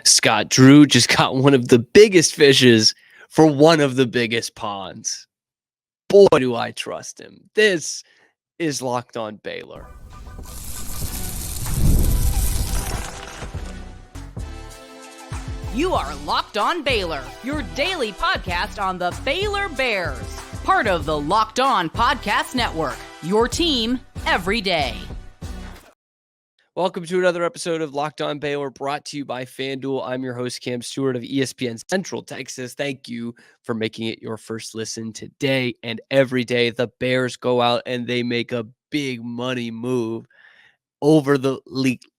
Scott Drew just got one of the biggest fishes for one of the biggest ponds. Boy, do I trust him. This is Locked On Baylor. You are Locked On Baylor, your daily podcast on the Baylor Bears. Part of the Locked On Podcast Network, your team every day. Welcome to another episode of Locked On Baylor, brought to you by FanDuel. I'm your host, Cam Stewart of ESPN Central Texas. Thank you for making it your first listen today and every day. The Bears go out and they make a big money move over the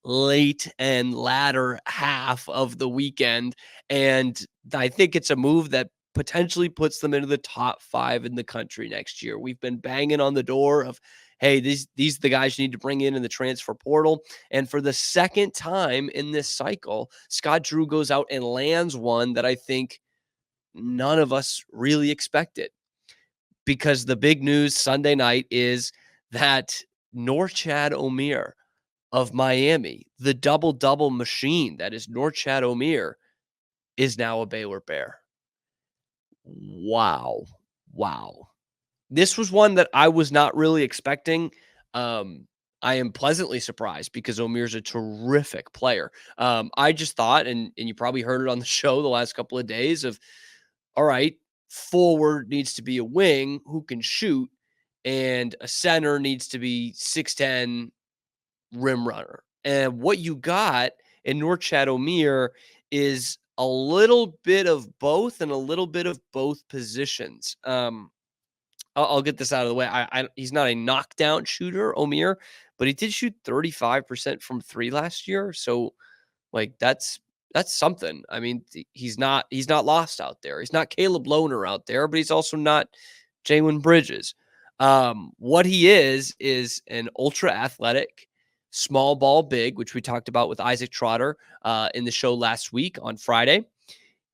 late and latter half of the weekend. And I think it's a move that potentially puts them into the top 5 in the country next year. We've been banging on the door of, hey, these are the guys you need to bring in the transfer portal. And for the second time in this cycle, Scott Drew goes out and lands one that I think none of us really expected. Because the big news Sunday night is that Norchad Omier of Miami, the double-double machine that is Norchad Omier, is now a Baylor Bear. Wow. This was one that I was not really expecting. I am pleasantly surprised because Omier's a terrific player. I just thought, and you probably heard it on the show the last couple of days, of, all right, forward needs to be a wing who can shoot, and a center needs to be 6'10", rim runner. And what you got in Norchad Omier is a little bit of both and a little bit of both positions. I'll get this out of the way. He's not a knockdown shooter, Omier, but he did shoot 35% from 3 last year. So like that's something. I mean, he's not lost out there. He's not Caleb Lohner out there, but he's also not Jalen Bridges. What he is an ultra athletic, small ball big, which we talked about with Isaac Trotter in the show last week on Friday.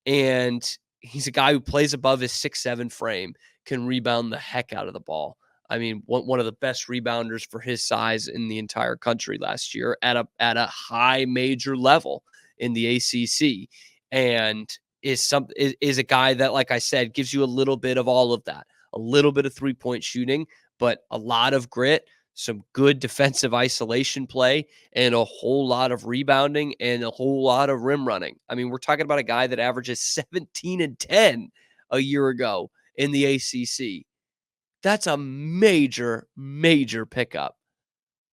And he's a guy who plays above his 6'7" frame, can rebound the heck out of the ball. I mean, one of the best rebounders for his size in the entire country last year at a high major level in the ACC, and is a guy that, like I said, gives you a little bit of all of that, a little bit of 3-point shooting, but a lot of grit, some good defensive isolation play, and a whole lot of rebounding and a whole lot of rim running. I mean, we're talking about a guy that averages 17 and 10 a year ago in the ACC. That's a major pickup.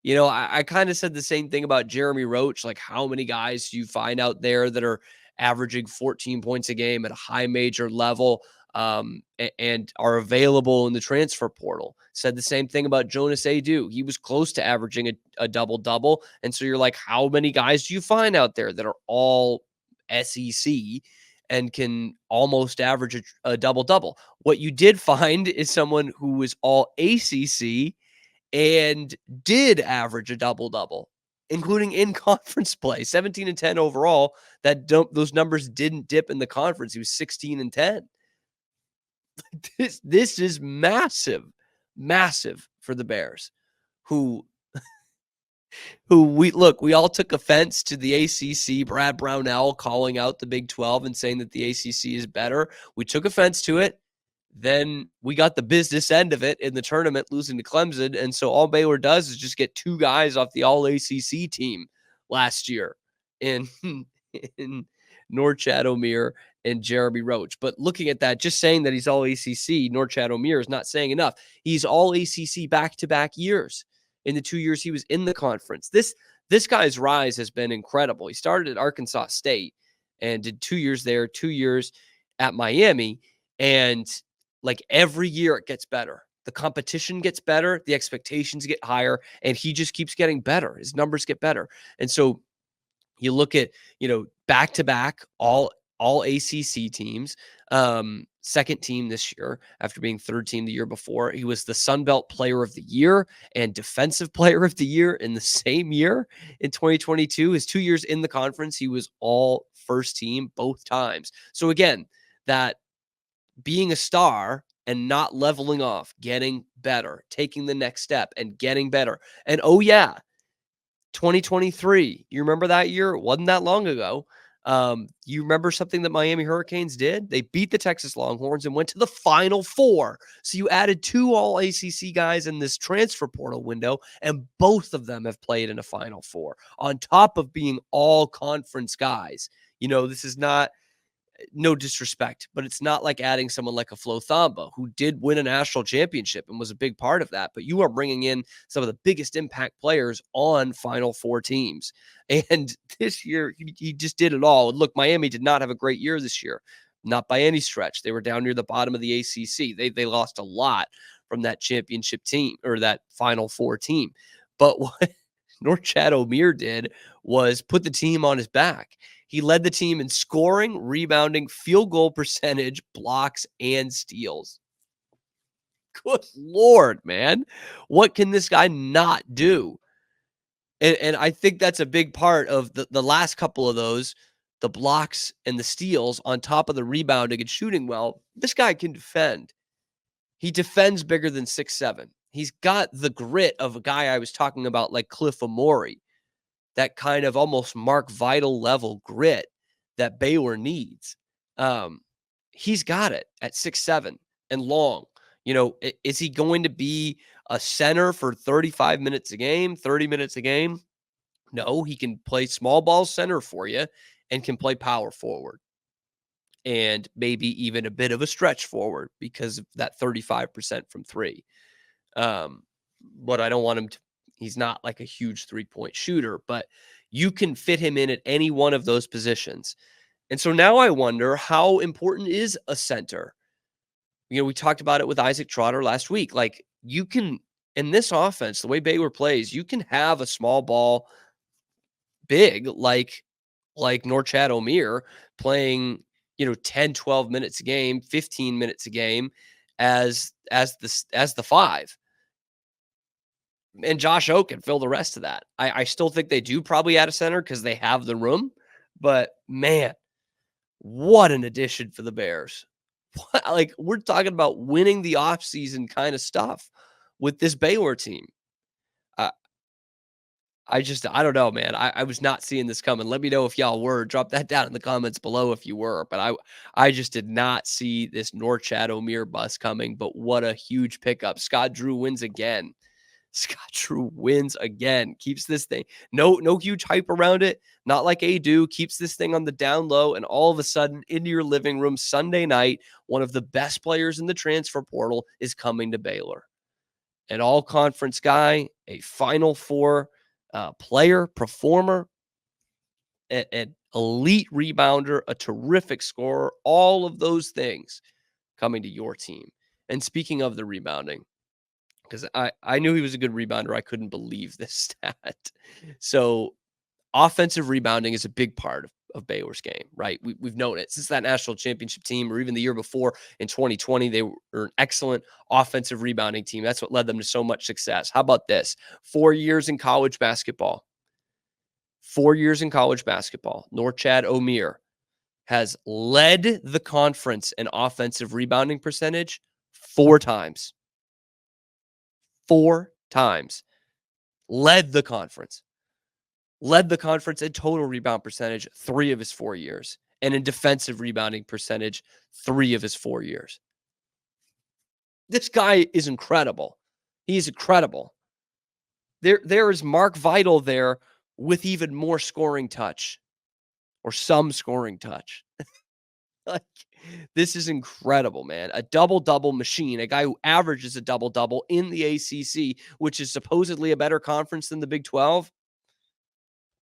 You know, I kind of said the same thing about Jeremy Roach. Like, how many guys do you find out there that are averaging 14 points a game at a high major level and are available in the transfer portal? Said the same thing about Jonas Adu. He was close to averaging a double-double. And so you're like, how many guys do you find out there that are all SEC and can almost average a double-double? What you did find is someone who was all ACC and did average a double-double, including in conference play, 17 and 10 overall. Those numbers didn't dip in the conference. He was 16 and 10. This is massive for the Bears, who we all took offense to the ACC, Brad Brownell calling out the Big 12 and saying that the ACC is better. We took offense to it. Then we got the business end of it in the tournament, losing to Clemson. And so all Baylor does is just get 2 guys off the All-ACC team last year in Norchad Omier and Jeremy Roach. But looking at that, just saying that he's All-ACC, Norchad Omier, is not saying enough. He's All-ACC back-to-back years in the 2 years he was in the conference. This guy's rise has been incredible. He started at Arkansas State and did 2 years there, 2 years at Miami. And like every year it gets better. The competition gets better. The expectations get higher. And he just keeps getting better. His numbers get better. And so you look at, back-to-back all ACC teams, second team this year after being third team the year before. He was the Sun Belt Player of the Year and Defensive Player of the Year in the same year in 2022. His 2 years in the conference, he was all first team both times. So again, that being a star and not leveling off, getting better, taking the next step and getting better. And 2023, you remember that year? It wasn't that long ago. You remember something that Miami Hurricanes did? They beat the Texas Longhorns and went to the Final Four. So you added 2 All-ACC guys in this transfer portal window, and both of them have played in a Final Four on top of being all conference guys. This is not, no disrespect, but it's not like adding someone like a Flo Thamba, who did win a national championship and was a big part of that. But you are bringing in some of the biggest impact players on Final Four teams. And this year, he just did it all. Look, Miami did not have a great year this year, not by any stretch. They were down near the bottom of the ACC. They lost a lot from that championship team, or that Final Four team. But what Norchad Omier did was put the team on his back. He led the team in scoring, rebounding, field goal percentage, blocks, and steals. Good Lord, man. What can this guy not do? And I think that's a big part of the last couple of those, the blocks and the steals on top of the rebounding and shooting well. This guy can defend. He defends bigger than 6'7". He's got the grit of a guy I was talking about, like Cliff Amori. That kind of almost Mark Vital level grit that Baylor needs. He's got it at 6'7" and long. Is he going to be a center for 35 minutes a game, 30 minutes a game? No, he can play small ball center for you and can play power forward and maybe even a bit of a stretch forward because of that 35% from three. But I don't want him to, he's not like a huge 3-point shooter, but you can fit him in at any one of those positions. And so now I wonder, how important is a center? We talked about it with Isaac Trotter last week. Like, you can, in this offense, the way Baylor plays, you can have a small ball big like Norchad Omier playing, 10, 12 minutes a game, 15 minutes a game as the 5. And Josh O can fill the rest of that. I still think they do probably add a center because they have the room. But, man, what an addition for the Bears. Like, we're talking about winning the offseason kind of stuff with this Baylor team. I don't know, man. I was not seeing this coming. Let me know if y'all were. Drop that down in the comments below if you were. But I just did not see this Norchad Omier bus coming. But what a huge pickup. Scott Drew wins again. Keeps this thing. No huge hype around it. Not like Adu. Keeps this thing on the down low. And all of a sudden, into your living room Sunday night, one of the best players in the transfer portal is coming to Baylor. An all-conference guy, a Final Four player, performer, an elite rebounder, a terrific scorer, all of those things coming to your team. And speaking of the rebounding, because I knew he was a good rebounder, I couldn't believe this stat. So offensive rebounding is a big part of Baylor's game, right? We've known it since that national championship team, or even the year before in 2020. They were an excellent offensive rebounding team. That's what led them to so much success. How about this? 4 years in college basketball. 4 years in college basketball. Norchad Omier has led the conference in offensive rebounding percentage 4 times. 4 times. Led the conference in total rebound percentage 3 of his 4 years, and in defensive rebounding percentage 3 of his 4 years. This guy is incredible. He's incredible. There is Mark Vital there with even more scoring touch, or some scoring touch. Like, this is incredible, man. A double-double machine, a guy who averages a double-double in the ACC, which is supposedly a better conference than the Big 12.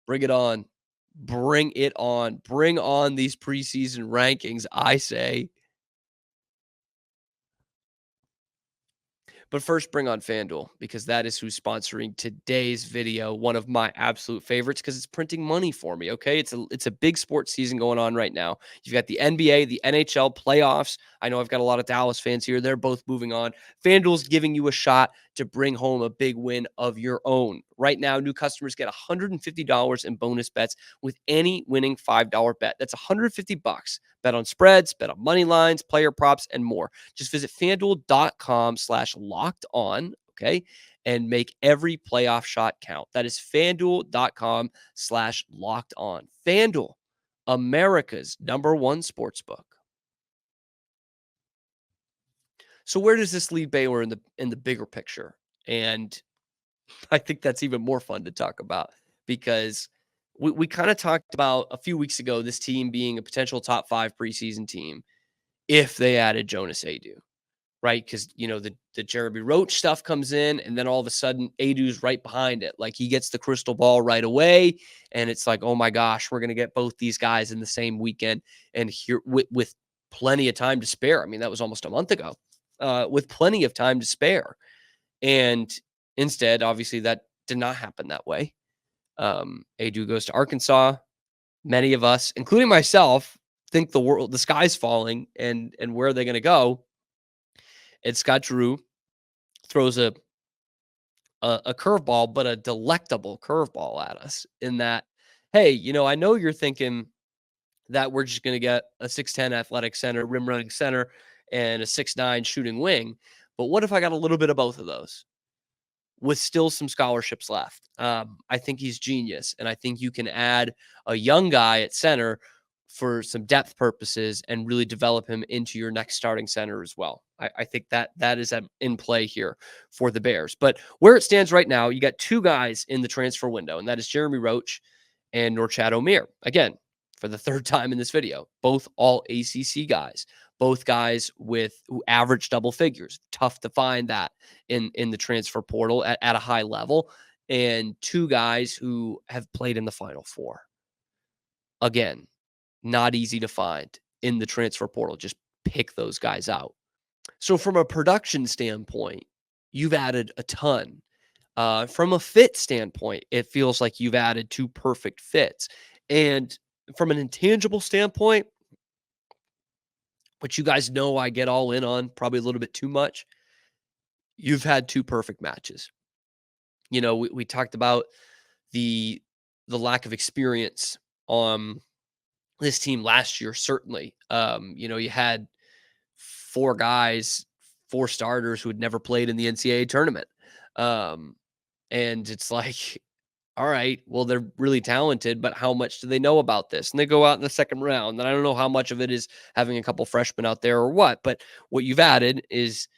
Bring it on. Bring it on. Bring on these preseason rankings, I say. But first, bring on FanDuel, because that is who's sponsoring today's video. One of my absolute favorites, because it's printing money for me, okay? It's a big sports season going on right now. You've got the NBA, the NHL playoffs. I know I've got a lot of Dallas fans here. They're both moving on. FanDuel's giving you a shot to bring home a big win of your own. Right now, new customers get $150 in bonus bets with any winning $5 bet. That's $150. Bet on spreads, bet on money lines, player props, and more. Just visit FanDuel.com/locked on, okay, and make every playoff shot count. That is FanDuel.com/locked on. FanDuel, America's number one sportsbook. So where does this leave Baylor in the bigger picture? And I think that's even more fun to talk about because we kind of talked about a few weeks ago this team being a potential top 5 preseason team if they added Jonas Adu, right? Because the Jeremy Roach stuff comes in, and then all of a sudden Adu's right behind it. Like he gets the crystal ball right away, and it's like, oh my gosh, we're gonna get both these guys in the same weekend, and here with plenty of time to spare. I mean, that was almost a month ago, with plenty of time to spare, and instead, obviously, that did not happen that way. Adu goes to Arkansas. Many of us, including myself, think the sky's falling, and where are they going to go? And Scott Drew throws a curveball, but a delectable curveball at us. In that, hey, I know you're thinking that we're just going to get a 6'10" athletic center, rim running center, and a 6'9" shooting wing. But what if I got a little bit of both of those with still some scholarships left? I think he's genius. And I think you can add a young guy at center for some depth purposes and really develop him into your next starting center as well. I think that is in play here for the Bears. But where it stands right now, you got two guys in the transfer window, and that is Jeremy Roach and Norchad Omier. Again, for the third time in this video, both All-ACC guys, both guys who average double figures. Tough to find that in the transfer portal at a high level. And two guys who have played in the Final Four. Again, not easy to find in the transfer portal. Just pick those guys out. So from a production standpoint, you've added a ton. From a fit standpoint, it feels like you've added two perfect fits. And from an intangible standpoint, which you guys know I get all in on probably a little bit too much, you've had two perfect matches. We talked about the lack of experience on this team last year, certainly. You had four guys, four starters who had never played in the NCAA tournament. And it's like, all right, well, they're really talented, but how much do they know about this? And they go out in the second round. And I don't know how much of it is having a couple freshmen out there or what, but what you've added is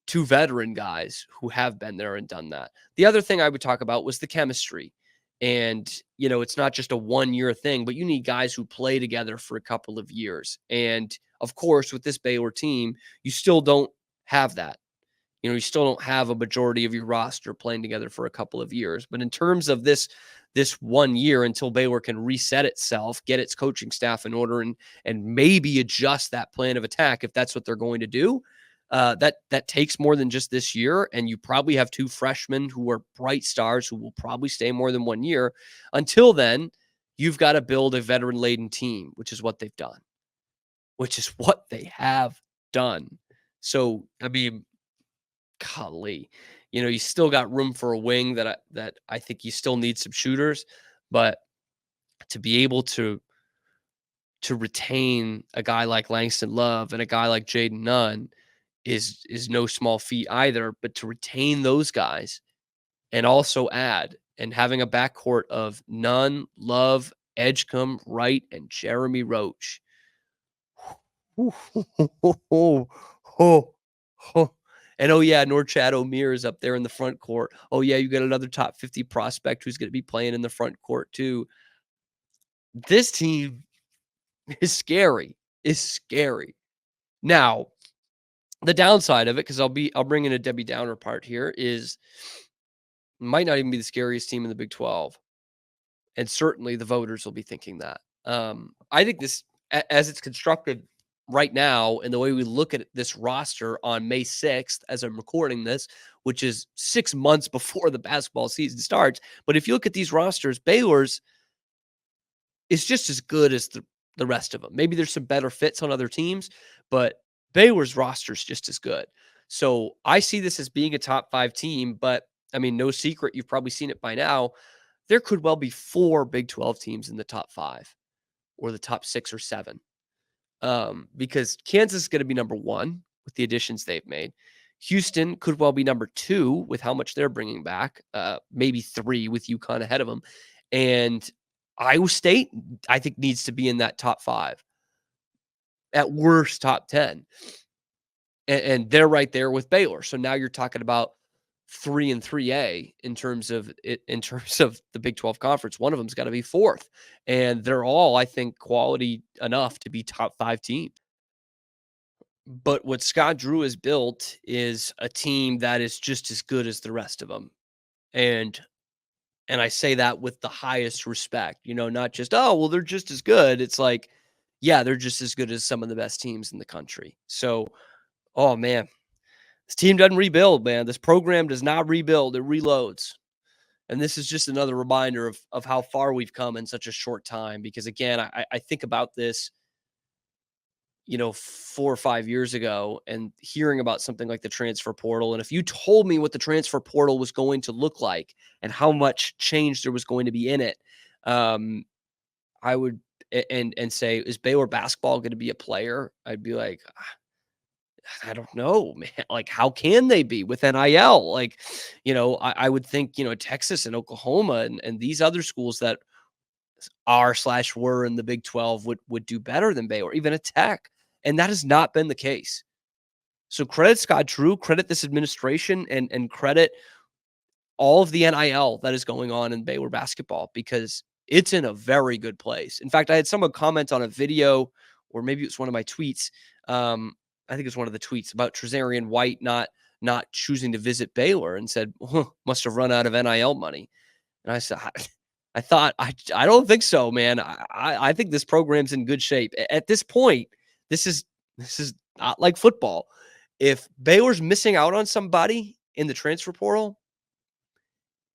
two veteran guys who have been there and done that. The other thing I would talk about was the chemistry. And, it's not just a 1-year thing, but you need guys who play together for a couple of years. And of course, with this Baylor team, you still don't have that. You still don't have a majority of your roster playing together for a couple of years. But in terms of this 1 year until Baylor can reset itself, get its coaching staff in order, and maybe adjust that plan of attack if that's what they're going to do, that takes more than just this year. And you probably have two freshmen who are bright stars who will probably stay more than 1 year. Until then, you've got to build a veteran-laden team, which is what they've done, which is what they have done. So, I mean, golly, you still got room for a wing that I think you still need some shooters, but to be able to retain a guy like Langston Love and a guy like Jaden Nunn is no small feat either. But to retain those guys and also add and having a backcourt of Nunn, Love, Edgecombe, Wright, and Jeremy Roach. And oh yeah, Norchad Omier is up there in the front court. Oh yeah, you got another top 50 prospect who's going to be playing in the front court too. This team is scary. Now, the downside of it, because I'll bring in a Debbie Downer part here, is might not even be the scariest team in the Big 12. And certainly the voters will be thinking that. I think this, as it's constructed right now, and the way we look at this roster on May 6th, as I'm recording this, which is 6 months before the basketball season starts. But if you look at these rosters, Baylor's is just as good as the rest of them. Maybe there's some better fits on other teams, but Baylor's roster is just as good. So I see this as being a top 5 team, but I mean, no secret, you've probably seen it by now. There could well be 4 Big 12 teams in the top 5 or the top 6 or 7. Because Kansas is going to be number 1 with the additions they've made. Houston could well be number 2 with how much they're bringing back. Maybe 3 with UConn ahead of them. And Iowa State, I think, needs to be in that top 5. At worst, top 10. And they're right there with Baylor. So now you're talking about 3 and 3A in terms of the Big 12 conference. One of them's got to be 4th. And they're all, I think, quality enough to be top 5 teams. But what Scott Drew has built is a team that is just as good as the rest of them. And I say that with the highest respect, not just, oh, well, they're just as good. It's like, yeah, they're just as good as some of the best teams in the country. So, oh man, this team doesn't rebuild, man. This program does not rebuild, it reloads. And this is just another reminder of how far we've come in such a short time. Because again, I think about this, 4 or 5 years ago and hearing about something like the transfer portal. And if you told me what the transfer portal was going to look like and how much change there was going to be in it, I would and say, is Baylor basketball going to be a player? I'd be like, I don't know, man. Like, how can they be with NIL? Like, I would think, Texas and Oklahoma and these other schools that are/were in the Big 12 would do better than Baylor, even a Tech. And that has not been the case. So credit Scott Drew, credit this administration, and credit all of the NIL that is going on in Baylor basketball, because it's in a very good place. In fact, I had someone comment on a video, or maybe it's one of my tweets. I think it's one of the tweets about Trazarian White not choosing to visit Baylor, and said, must have run out of NIL money. And I said, I don't think so, man. I think this program's in good shape. At this point, this is not like football. If Baylor's missing out on somebody in the transfer portal,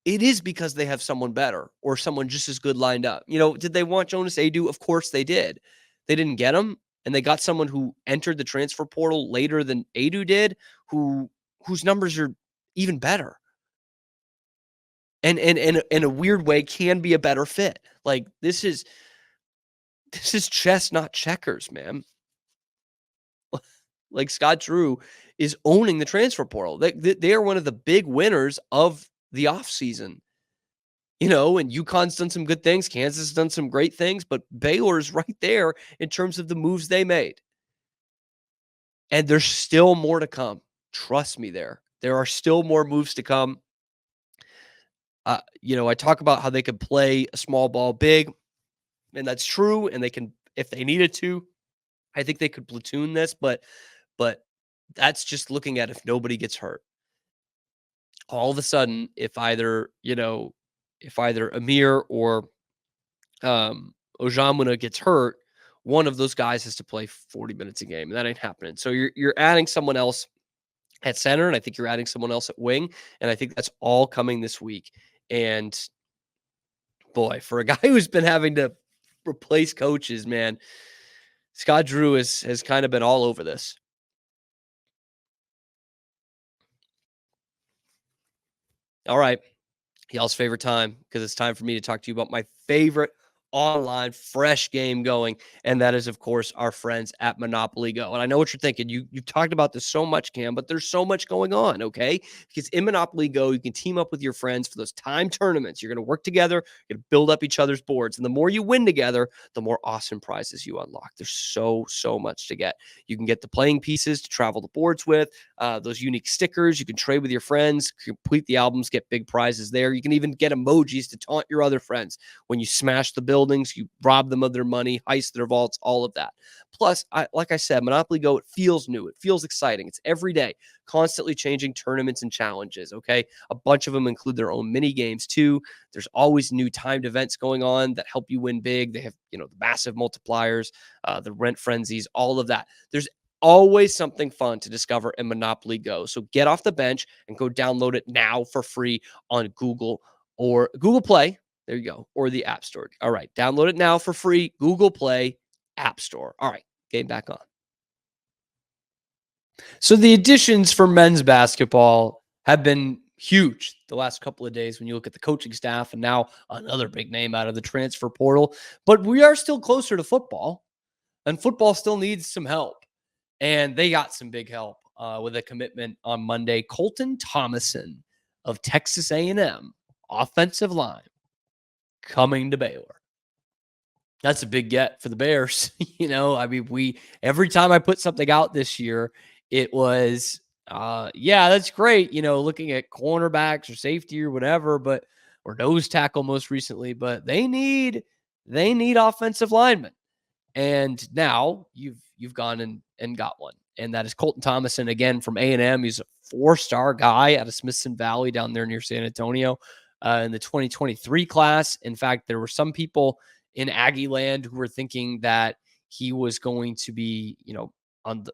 it is because they have someone better or someone just as good lined up. Did they want Jonas Adu? Of course they did. They didn't get him, and they got someone who entered the transfer portal later than Adu did, whose numbers are even better. And in a weird way can be a better fit. Like, this is chess, not checkers, man. Like, Scott Drew is owning the transfer portal. They are one of the big winners of the offseason. And UConn's done some good things. Kansas has done some great things, but Baylor's right there in terms of the moves they made. And there's still more to come. Trust me there. There are still more moves to come. I talk about how they could play a small ball big, and that's true. And they can, if they needed to, I think they could platoon this, but that's just looking at if nobody gets hurt. All of a sudden, if either Omier or Ojamuna gets hurt, one of those guys has to play 40 minutes a game, and that ain't happening. So you're adding someone else at center, and I think you're adding someone else at wing, and I think that's all coming this week. And boy, for a guy who's been having to replace coaches, man, Scott Drew has kind of been all over this. All right. Y'all's favorite time, because it's time for me to talk to you about my favorite online fresh game going, and that is, of course, our friends at Monopoly Go. And I know what you're thinking. You've talked about this so much, Cam, but there's so much going on, okay? Because in Monopoly Go, you can team up with your friends for those time tournaments. You're going to work together, you're going to build up each other's boards, and the more you win together, the more awesome prizes you unlock. There's so much to get. You can get the playing pieces to travel the boards with, those unique stickers. You can trade with your friends, complete the albums, get big prizes there. You can even get emojis to taunt your other friends when you smash the buildings, you rob them of their money, heist their vaults, all of that. Plus, like I said, Monopoly Go, it feels new. It feels exciting. It's every day, constantly changing tournaments and challenges, okay? A bunch of them include their own mini games too. There's always new timed events going on that help you win big. They have, the massive multipliers, the rent frenzies, all of that. There's always something fun to discover in Monopoly Go. So get off the bench and go download it now for free on Google Play. There you go. Or the App Store. All right. Download it now for free. Google Play, App Store. All right. Game back on. So the additions for men's basketball have been huge the last couple of days when you look at the coaching staff, and now another big name out of the transfer portal. But we are still closer to football, and football still needs some help. And they got some big help with a commitment on Monday. Colton Thomasson of Texas A&M, offensive line, coming to Baylor. That's a big get for the Bears. I mean, every time I put something out this year, it was, yeah, that's great. Looking at cornerbacks or safety or whatever, or nose tackle most recently, but they need offensive linemen. And now you've gone and got one, and that is Colton Thomasson, again from A&M. He's a 4-star guy out of Smithson Valley down there near San Antonio, in the 2023 class. In fact, there were some people in Aggie land who were thinking that he was going to be, on the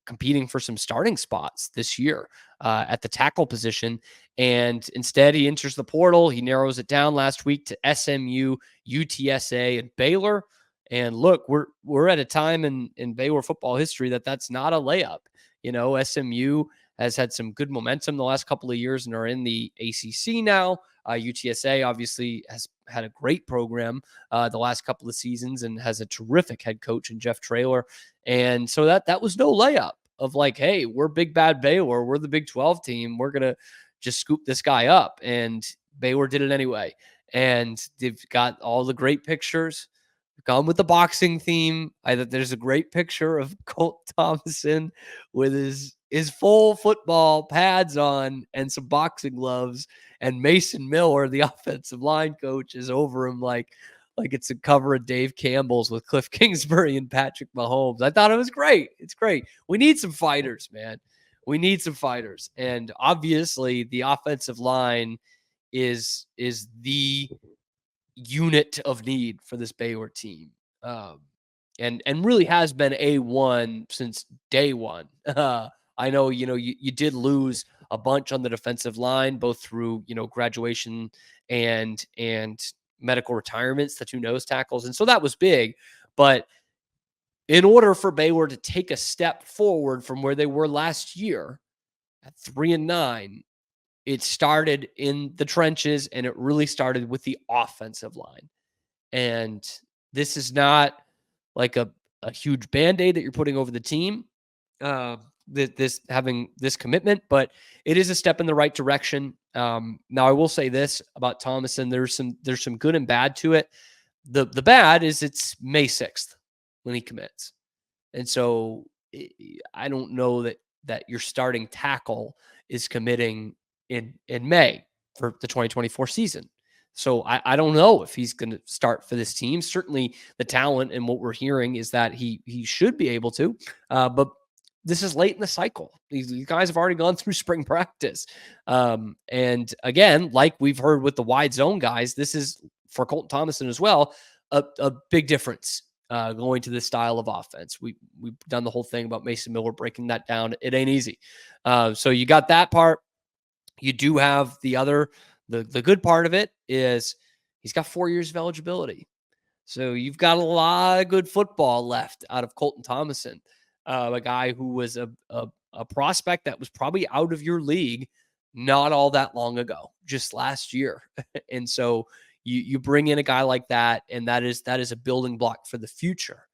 competing for some starting spots this year, at the tackle position. And instead, he enters the portal. He narrows it down last week to SMU, UTSA, and Baylor. And look, we're at a time in Baylor football history that's not a layup. SMU has had some good momentum the last couple of years and are in the ACC now. UTSA obviously has had a great program the last couple of seasons and has a terrific head coach in Jeff Traylor. And so that was no layup of like, hey, we're big bad Baylor. We're the Big 12 team. We're going to just scoop this guy up. And Baylor did it anyway. And they've got all the great pictures. Gone with the boxing theme. There's a great picture of Colt Thomasson with his full football pads on and some boxing gloves. And Mason Miller, the offensive line coach, is over him like it's a cover of Dave Campbell's with Cliff Kingsbury and Patrick Mahomes. I thought it was great. It's great. We need some fighters, man. We need some fighters. And obviously the offensive line is the unit of need for this Baylor team. And really has been A1 since day one. I know, you did lose a bunch on the defensive line, both through, graduation and medical retirements, the 2 nose tackles. And so that was big. But in order for Baylor to take a step forward from where they were last year at 3-9, it started in the trenches, and it really started with the offensive line. And this is not like a huge Band-Aid that you're putting over the team, this having this commitment, but it is a step in the right direction. Now I will say this about Thomasson. There's some good and bad to it. The bad is it's May 6th when he commits. And so I don't know that your starting tackle is committing in May for the 2024 season. So I don't know if he's going to start for this team. Certainly the talent and what we're hearing is that he should be able to, but this is late in the cycle. These guys have already gone through spring practice. And again, like we've heard with the wide zone guys, this is for Colton Thomasson as well, a big difference going to this style of offense. We've done the whole thing about Mason Miller breaking that down. It ain't easy. So you got that part. You do have the good part of it is he's got 4 years of eligibility. So you've got a lot of good football left out of Colton Thomasson, a guy who was a prospect that was probably out of your league not all that long ago, just last year. And so you bring in a guy like that, and that is a building block for the future.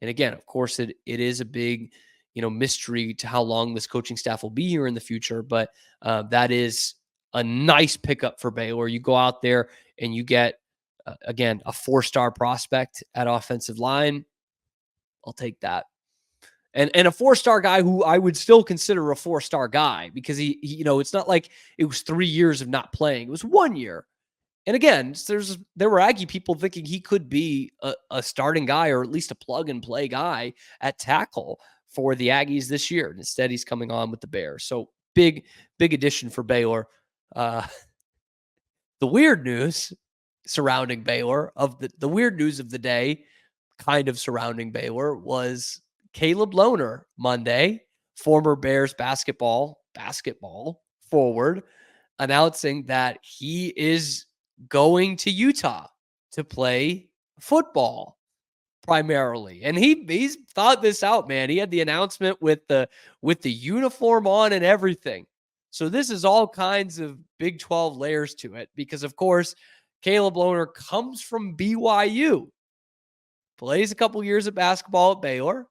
And again, of course, it is a big, mystery to how long this coaching staff will be here in the future. But that is a nice pickup for Baylor. You go out there and you get, again, a 4-star prospect at offensive line. I'll take that. And a 4-star guy who I would still consider a 4-star guy because he it's not like it was 3 years of not playing. It was 1 year. And again, there were Aggie people thinking he could be a starting guy or at least a plug and play guy at tackle for the Aggies this year. And instead, he's coming on with the Bears. So big addition for Baylor. The weird news surrounding Baylor the weird news of the day, kind of surrounding Baylor, was Caleb Lohner Monday, former Bears basketball forward, announcing that he is going to Utah to play football primarily. And he's thought this out, man. He had the announcement with the uniform on and everything. So this is all kinds of Big 12 layers to it because, of course, Caleb Lohner comes from BYU, plays a couple years of basketball at Baylor,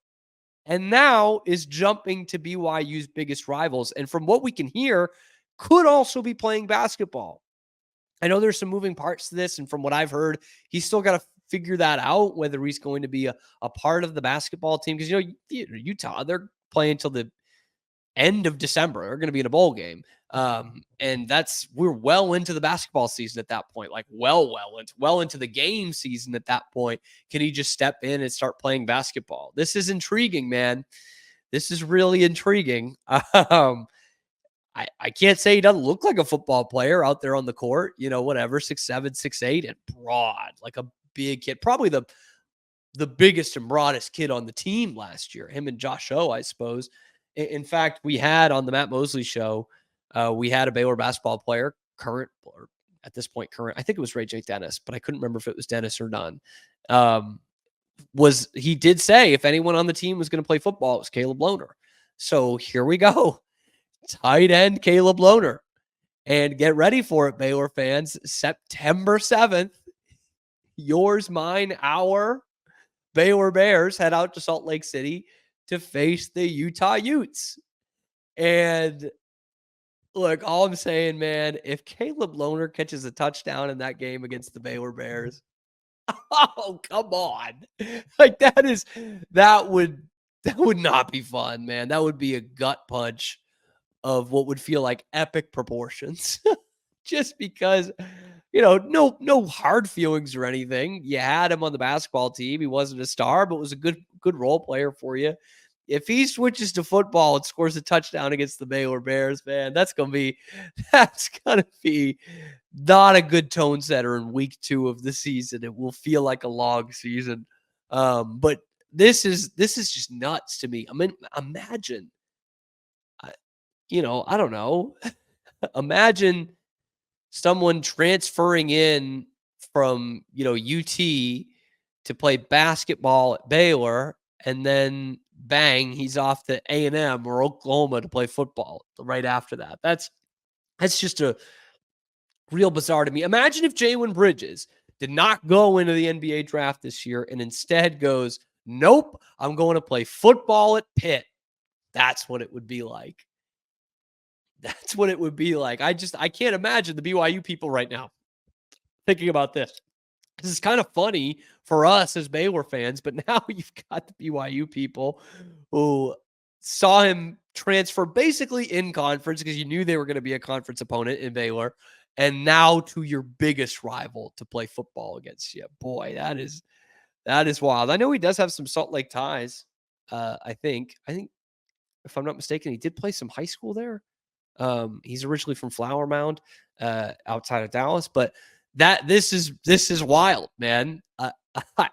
and now is jumping to BYU's biggest rivals. And from what we can hear, could also be playing basketball. I know there's some moving parts to this, and from what I've heard, he's still got to figure that out, whether he's going to be a part of the basketball team. Because, Utah, they're playing until the end of December. They're going to be in a bowl game. And we're well into the basketball season at that point, like well into the game season at that point. Can he just step in and start playing basketball? This is intriguing, man. This is really intriguing. I can't say he doesn't look like a football player out there on the court, whatever, 6'7", 6'8", and broad, like a big kid, probably the biggest and broadest kid on the team last year, him and Josh O, I suppose. In fact, we had on the Matt Mosley show, we had a Baylor basketball player, current, or at this point current, I think it was Ray J. Dennis, but I couldn't remember if it was Dennis or none. He did say if anyone on the team was going to play football, it was Caleb Lohner. So here we go. Tight end Caleb Lohner. And get ready for it, Baylor fans. September 7th, yours, mine, our Baylor Bears head out to Salt Lake City to face the Utah Utes. And look, all I'm saying, man, if Caleb Lohner catches a touchdown in that game against the Baylor Bears, oh, come on. Like that would not be fun, man. That would be a gut punch of what would feel like epic proportions. Just because, no hard feelings or anything. You had him on the basketball team. He wasn't a star, but was a good role player for you. If he switches to football and scores a touchdown against the Baylor Bears, man, that's gonna be not a good tone setter in week 2 of the season. It will feel like a long season. But this is just nuts to me. I mean, imagine, I don't know. Imagine someone transferring in from, UT to play basketball at Baylor, and then bang, he's off to A&M or Oklahoma to play football right after that. That's just a real bizarre to me. Imagine if Jalen Bridges did not go into the NBA draft this year and instead goes, nope, I'm going to play football at Pitt. That's what it would be like. That's what it would be like. I can't imagine the BYU people right now thinking about this. This is kind of funny for us as Baylor fans, but now you've got the BYU people who saw him transfer basically in conference because you knew they were going to be a conference opponent in Baylor, and now to your biggest rival to play football against you. Boy, that is wild. I know he does have some Salt Lake ties. I think if I'm not mistaken, he did play some high school there. He's originally from Flower Mound, outside of Dallas, but this is wild, man.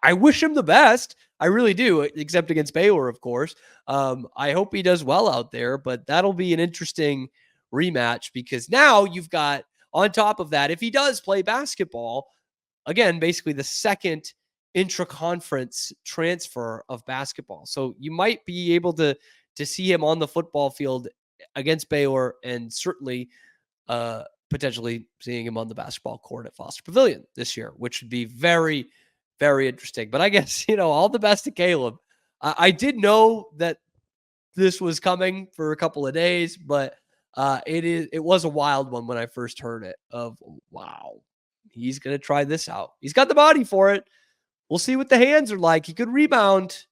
I wish him the best. I really do, except against Baylor, of course. I hope he does well out there, but that'll be an interesting rematch because now you've got, on top of that, if he does play basketball, again, basically the second intra-conference transfer of basketball. So you might be able to see him on the football field against Baylor, and certainly potentially seeing him on the basketball court at Foster Pavilion this year, which would be very, very interesting. But I guess, all the best to Caleb. I did know that this was coming for a couple of days, but it was a wild one when I first heard it of, wow, he's going to try this out. He's got the body for it. We'll see what the hands are like. He could rebound,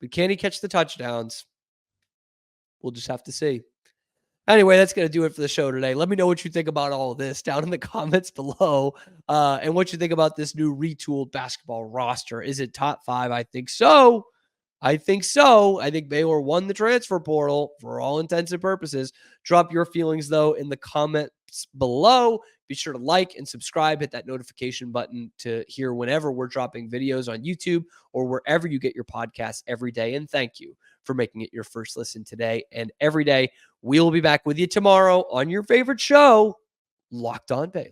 but can he catch the touchdowns? We'll just have to see. Anyway, that's going to do it for the show today. Let me know what you think about all of this down in the comments below, and what you think about this new retooled basketball roster. Is it top 5? I think so. I think Baylor won the transfer portal for all intents and purposes. Drop your feelings, though, in the comments below. Be sure to like and subscribe. Hit that notification button to hear whenever we're dropping videos on YouTube or wherever you get your podcasts every day. And thank you for making it your first listen today and every day. We'll be back with you tomorrow on your favorite show, Locked On Baylor.